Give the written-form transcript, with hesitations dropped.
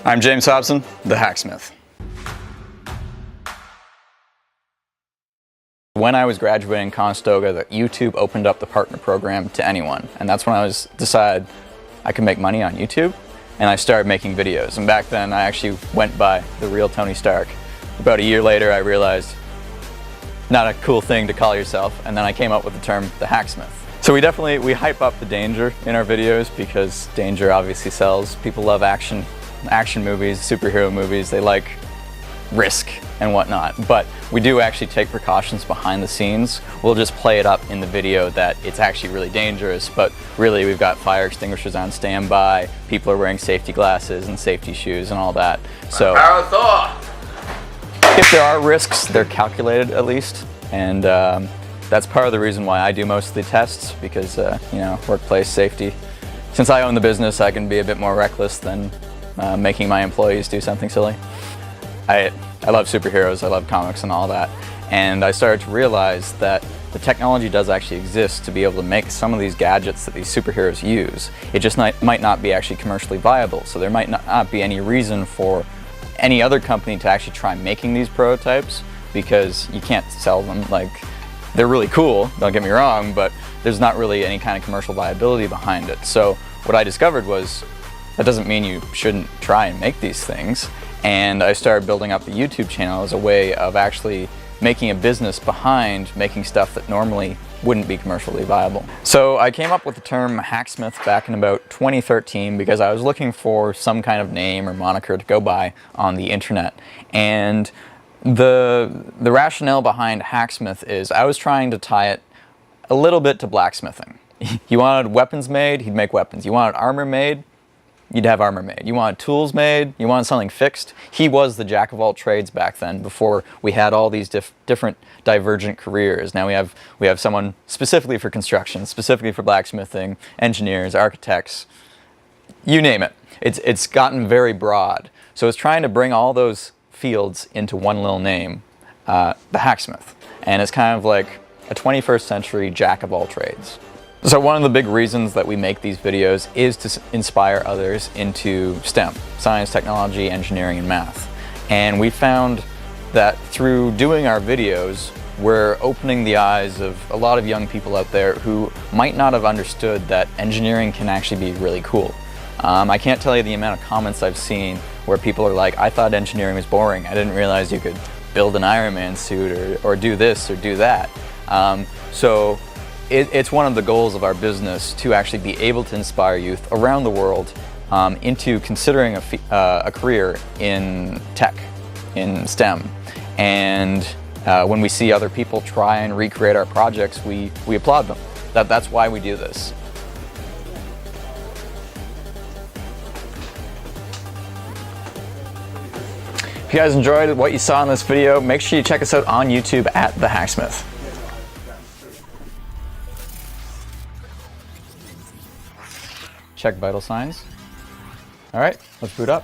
I'm James Hobson, the Hacksmith. When I was graduating Conestoga, that YouTube opened up the partner program to anyone, and that's when I decided I could make money on YouTube, and I started making videos. And back then, I actually went by the real Tony Stark. About a year later, I realized not a cool thing to call yourself, and then I came up with the term the Hacksmith. So we hype up the danger in our videos because danger obviously sells. People love action movies, superhero movies. They like risk and whatnot, but we do actually take precautions behind the scenes. We'll just play it up in the video that it's actually really dangerous, but really we've got fire extinguishers on standby, people are wearing safety glasses and safety shoes and all that. So if there are risks, they're calculated at least, and that's part of the reason why I do most of the tests, because you know, workplace safety. Since I own the business, I can be a bit more reckless than making my employees do something silly. I love superheroes, I love comics and all that, and I started to realize that the technology does actually exist to be able to make some of these gadgets that these superheroes use. It just might not be actually commercially viable, so there might not be any reason for any other company to actually try making these prototypes, because you can't sell them. Like, they're really cool, don't get me wrong, but there's not really any kind of commercial viability behind it. So what I discovered was that doesn't mean you shouldn't try and make these things. And I started building up the YouTube channel as a way of actually making a business behind making stuff that normally wouldn't be commercially viable. So I came up with the term Hacksmith back in about 2013 because I was looking for some kind of name or moniker to go by on the internet. And the rationale behind Hacksmith is I was trying to tie it a little bit to blacksmithing. You wanted weapons made, he'd make weapons. You wanted armor made, you'd have armor made. You wanted tools made, you wanted something fixed. He was the jack of all trades back then, before we had all these different divergent careers. Now we have someone specifically for construction, specifically for blacksmithing, engineers, architects, you name it. It's gotten very broad. So it's trying to bring all those fields into one little name, the Hacksmith. And it's kind of like a 21st century jack of all trades. So one of the big reasons that we make these videos is to inspire others into STEM, science, technology, engineering, and math. And we found that through doing our videos, we're opening the eyes of a lot of young people out there who might not have understood that engineering can actually be really cool. I can't tell you the amount of comments I've seen where people are like, I thought engineering was boring. I didn't realize you could build an Iron Man suit or do this or do that. So it's one of the goals of our business to actually be able to inspire youth around the world into considering a career in tech, in STEM. And when we see other people try and recreate our projects, we applaud them. That's why we do this. If you guys enjoyed what you saw in this video, make sure you check us out on YouTube at The Hacksmith. Check vital signs. All right, let's boot up.